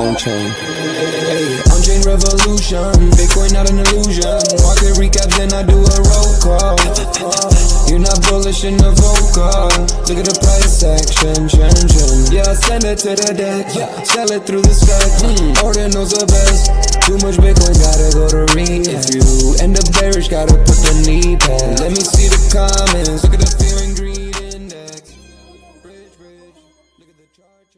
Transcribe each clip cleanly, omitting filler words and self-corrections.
on-chain. Hey, on-chain revolution, Bitcoin not an illusion. Market recap, then I do a roll call. You're not bullish in the vocal. Look at the price action, yeah, send it to the deck, sell it through the stack. Order knows the best. Too much Bitcoin, gotta go to read. If you end up bearish, gotta put the knee pad. Let me see the comments. Look at the fear and greed index. Bridge, look at the chart.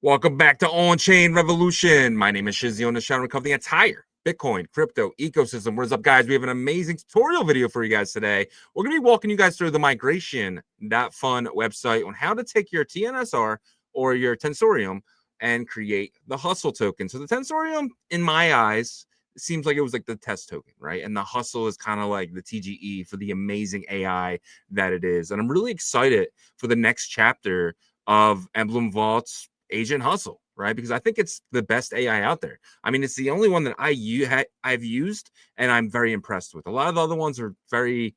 Welcome back to OnChain Revolution. My name is Shizzy on the channel. We cover the entire Bitcoin crypto ecosystem. What is up, guys? We have an amazing tutorial video for you guys today. We're going to be walking you guys through the Migrating.fun website on how to take your TNSR or your Tensorium and create the hustle token. So the Tensorium, in my eyes, seems like it was like the test token, right? And the hustle is kind of like the TGE for the amazing AI that it is. And I'm really excited for the next chapter of Emblem Vault's Agent Hustle, right? Because I think it's the best AI out there. I mean, it's the only one that I've used and I'm very impressed with. A lot of the other ones are very,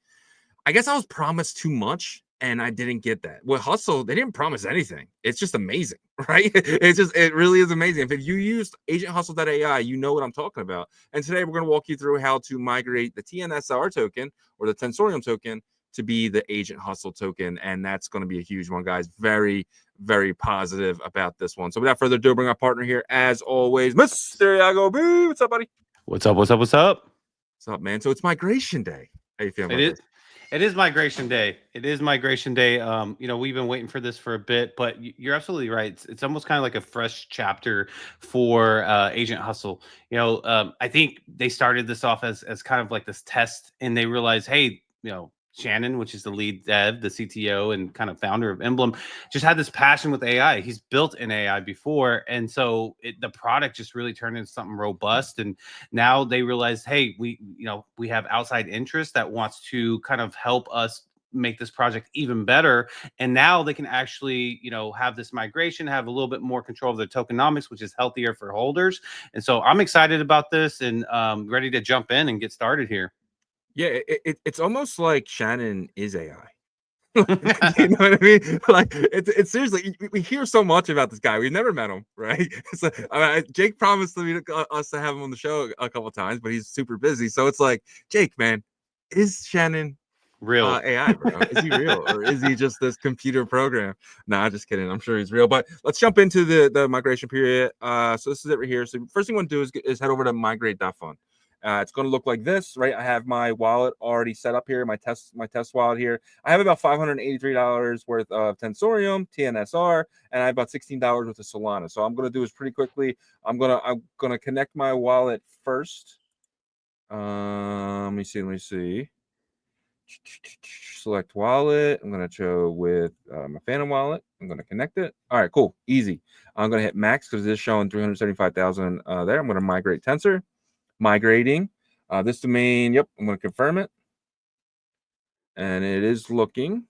I guess I was promised too much and I didn't get that. With Hustle, they didn't promise anything. It's just amazing, right? It really is amazing. If you used Agent Hustle.ai, you know what I'm talking about. And today we're going to walk you through how to migrate the TNSR token or the Tensorium token to be the Agent Hustle token. And that's going to be a huge one, guys. Very, very positive about this one. So without further ado, bring our partner here, as always, Mr. Iago B. What's up, buddy? What's up? What's up? What's up? What's up, man? So it's Migration Day. How you feeling? It is Migration Day. It is Migration Day. You know, we've been waiting for this for a bit, but you're absolutely right. It's almost kind of like a fresh chapter for Agent Hustle. You know, I think they started this off as kind of like this test, and they realized, hey, you know, Shannon, which is the lead dev, the CTO and kind of founder of Emblem, just had this passion with AI. He's built an AI before. And so the product just really turned into something robust. And now they realize, hey, we have outside interest that wants to kind of help us make this project even better. And now they can actually, have this migration, have a little bit more control of their tokenomics, which is healthier for holders. And so I'm excited about this and ready to jump in and get started here. Yeah, it's almost like Shannon is AI. You know what I mean? Like it's seriously, we hear so much about this guy. We've never met him, right? So Jake promised us to have him on the show a couple times, but he's super busy. So it's like, Jake, man, is Shannon real AI, bro? Is he real or is he just this computer program? Nah, just kidding. I'm sure he's real. But let's jump into the migration period. So this is it right here. So first thing you want to do is head over to migrate.fun. It's going to look like this, right? I have my wallet already set up here, my test wallet here. I have about $583 worth of Tensorium, TNSR, and I have about $16 worth of Solana. So I'm going to do this pretty quickly. I'm gonna connect my wallet first. Let me see. Select wallet. I'm going to show with my Phantom wallet. I'm going to connect it. All right, cool, easy. I'm going to hit max because it's showing 375,000 there. I'm going to migrate Tensor. Migrating this domain. Yep, I'm going to confirm it, and it is looking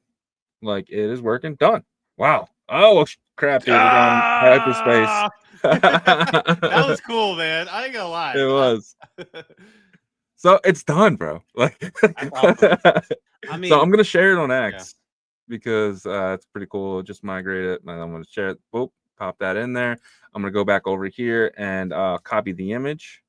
like it is working. Done. Wow. Oh crap, dude! Hyperspace. That was cool, man. I ain't gonna lie. It was. So it's done, bro. Like, I mean, so I'm gonna share it on X because it's pretty cool. Just migrate it, and I'm gonna share it. Boop, pop that in there. I'm gonna go back over here and copy the image.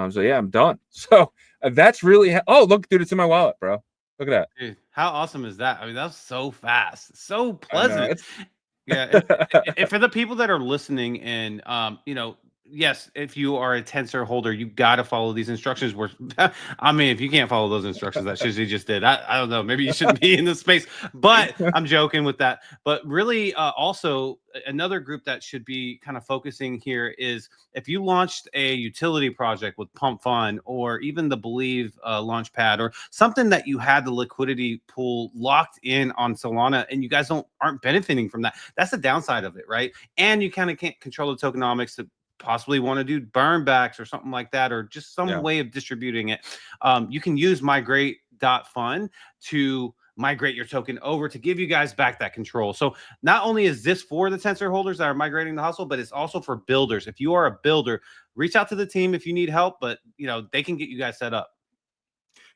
So yeah, I'm done. So that's really oh look, dude, it's in my wallet, bro. Look at that. Dude, how awesome is that? I mean, that was so fast, so pleasant. Yeah, and for the people that are listening, and yes, if you are a Tensor holder, you got to follow these instructions. I mean, if you can't follow those instructions that Shizzy just did, I don't know, maybe you shouldn't be in this space. But I'm joking with that. But really, also another group that should be kind of focusing here is if you launched a utility project with Pump Fund or even the Believe Launchpad or something that you had the liquidity pool locked in on Solana and you guys aren't benefiting from that. That's the downside of it, right? And you kind of can't control the tokenomics to possibly want to do burn backs or something like that, or just some way of distributing it. You can use migrate.fun to migrate your token over to give you guys back that control. So not only is this for the Tensor holders that are migrating the hustle, but it's also for builders. If you are a builder, reach out to the team if you need help, but they can get you guys set up.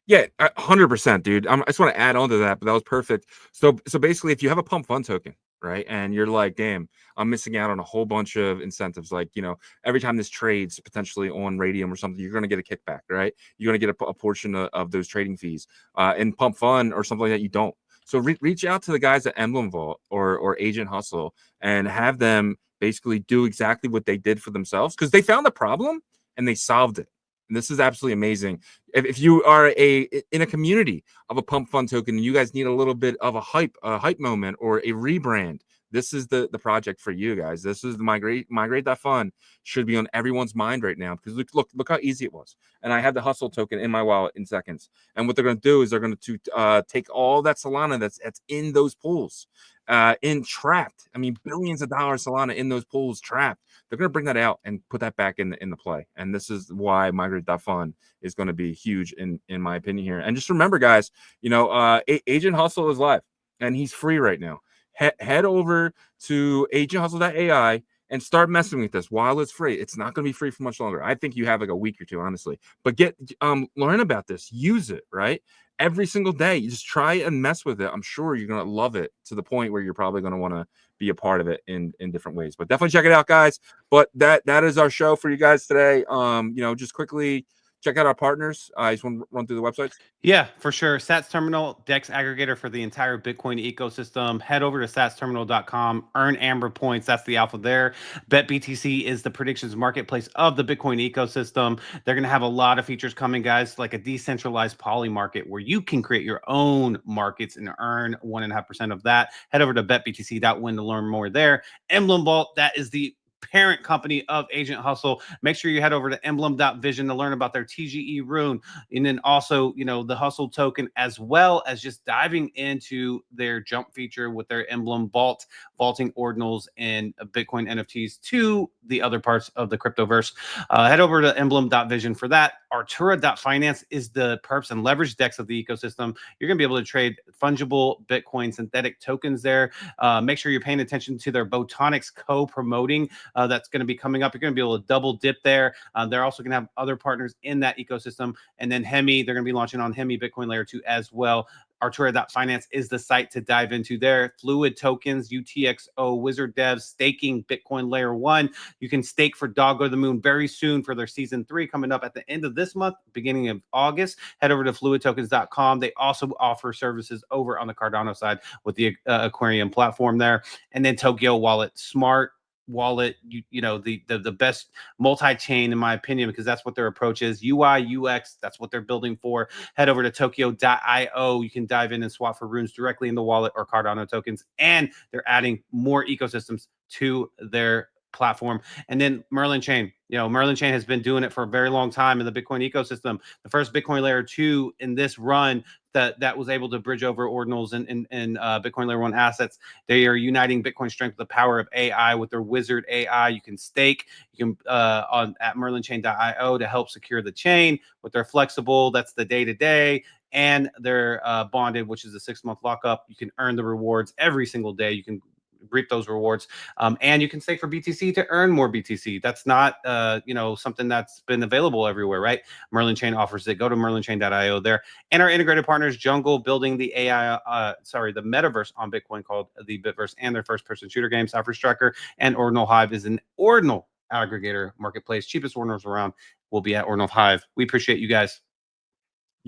Yeah, 100%, dude. I just want to add on to that, but that was perfect. So basically, if you have a Pump Fund token, right? And you're like, damn, I'm missing out on a whole bunch of incentives. Like, you know, every time this trades potentially on Radium or something, you're going to get a kickback, right? You're going to get a portion of those trading fees. In Pump Fun or something like that, you don't. So reach out to the guys at Emblem Vault or Agent Hustle and have them basically do exactly what they did for themselves, because they found the problem and they solved it. And this is absolutely amazing. If you are in a community of a Pump Fund token and you guys need a little bit of a hype moment or a rebrand, this is the project for you guys. This is the migrate.fun should be on everyone's mind right now, because look how easy it was. And I have the Hustle token in my wallet in seconds. And what they're going to do is they're going to take all that Solana that's in those pools, in trapped. I mean, billions of dollars Solana in those pools trapped. They're going to bring that out and put that back in the play. And this is why migrate.fun is going to be huge in my opinion here. And just remember, guys, you know, Agent Hustle is live and he's free right now. Head over to agenthustle.ai and start messing with this while it's free. It's not going to be free for much longer. I think you have like a week or two, honestly. But learn about this, use it, right? Every single day, you just try and mess with it. I'm sure you're going to love it to the point where you're probably going to want to be a part of it in different ways. But definitely check it out, guys. But that is our show for you guys today. You know, just quickly check out our partners. I just want to run through the websites. Yeah, for sure. Sats Terminal, DEX aggregator for the entire Bitcoin ecosystem. Head over to satsterminal.com, earn Amber points. That's the alpha there. BetBTC is the predictions marketplace of the Bitcoin ecosystem. They're going to have a lot of features coming, guys, like a decentralized poly market where you can create your own markets and earn 1.5% of that. Head over to betbtc.win to learn more there. Emblem Vault, that is the parent company of Agent Hustle. Make sure you head over to emblem.vision to learn about their TGE rune, and then also, you know, the Hustle token, as well as just diving into their jump feature with their Emblem Vault, vaulting ordinals and Bitcoin NFTs to the other parts of the cryptoverse. Head over to emblem.vision for that. Artura.finance is the perps and leverage DEX of the ecosystem. You're going to be able to trade fungible Bitcoin synthetic tokens there. Make sure you're paying attention to their Botonics co-promoting that's going to be coming up. You're going to be able to double dip there. They're also going to have other partners in that ecosystem. And then Hemi, they're going to be launching on Hemi Bitcoin Layer 2 as well. Artura.finance is the site to dive into there. Fluid tokens, UTXO, Wizard Devs, staking Bitcoin Layer 1. You can stake for Dog Go to the Moon very soon for their season 3 coming up at the end of this month, beginning of August. Head over to fluidtokens.com. They also offer services over on the Cardano side with the Aquarium platform there. And then Tokyo Wallet, smart wallet, you know, the best multi-chain in my opinion, because that's what their approach is. UI, UX, that's what they're building for. Head over to Tokyo.io. You can dive in and swap for runes directly in the wallet or Cardano tokens, and they're adding more ecosystems to their platform. And then Merlin Chain. You know, Merlin Chain has been doing it for a very long time in the Bitcoin ecosystem. The first Bitcoin Layer 2 in this run that was able to bridge over ordinals and Bitcoin Layer 1 assets. They are uniting Bitcoin strength with the power of AI with their Wizard AI. You can stake. You can at merlinchain.io to help secure the chain with their flexible. That's the day-to-day. And their bonded, which is a 6-month lockup. You can earn the rewards every single day. You can reap those rewards, and you can stake for BTC to earn more BTC. That's not you know, something that's been available everywhere, right? Merlin Chain offers it. Go to merlinchain.io there. And our integrated partners, Jungle, building the the metaverse on Bitcoin called the Bitverse, and their first-person shooter game, Cypher Striker, and Ordinal Hive is an ordinal aggregator marketplace. Cheapest ordinals around will be at Ordinal Hive. We appreciate you guys.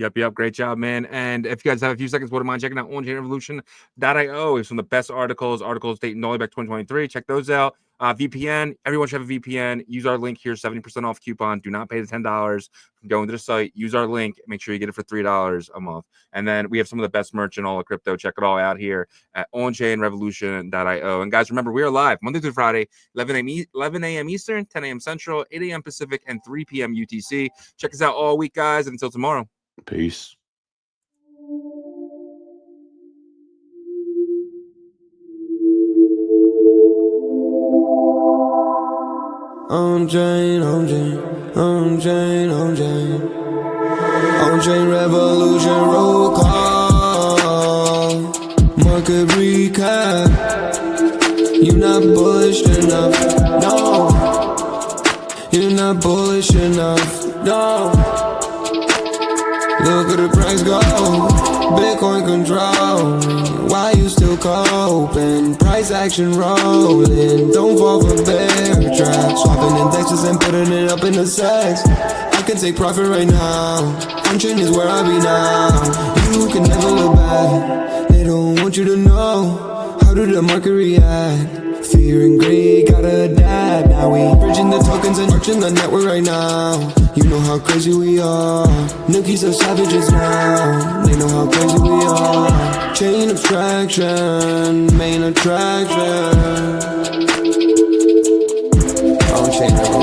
Yep. Great job, man. And if you guys have a few seconds, wouldn't mind checking out OnChain Revolution.io. It's some of the best articles dating all the way back 2023. Check those out. VPN. Everyone should have a VPN. Use our link here, 70% off coupon. Do not pay the $10. Go into the site. Use our link. Make sure you get it for $3 a month. And then we have some of the best merch in all of crypto. Check it all out here at OnChainRevolution.io. And guys, remember, we are live Monday through Friday, 11 a.m. Eastern, 10 a.m. Central, 8 a.m. Pacific, and 3 p.m. UTC. Check us out all week, guys. And until tomorrow. Peace. OnChain Revolution, roll call, market recap. You not bullish enough, no. You're not bullish enough, no. Look at the price go. Bitcoin control. Why you still coping? Price action rolling. Don't fall for bear traps. Swapping indexes and putting it up in the sex. I can take profit right now. OnChain is where I be now. You can never look back. They don't want you to know. How did the market react? Fear and greed, gotta adapt. Now we bridging the tokens and marching the network right now. You know how crazy we are. Nookies are savages now. They know how crazy we are. Chain abstraction, main attraction. OnChain Revolution.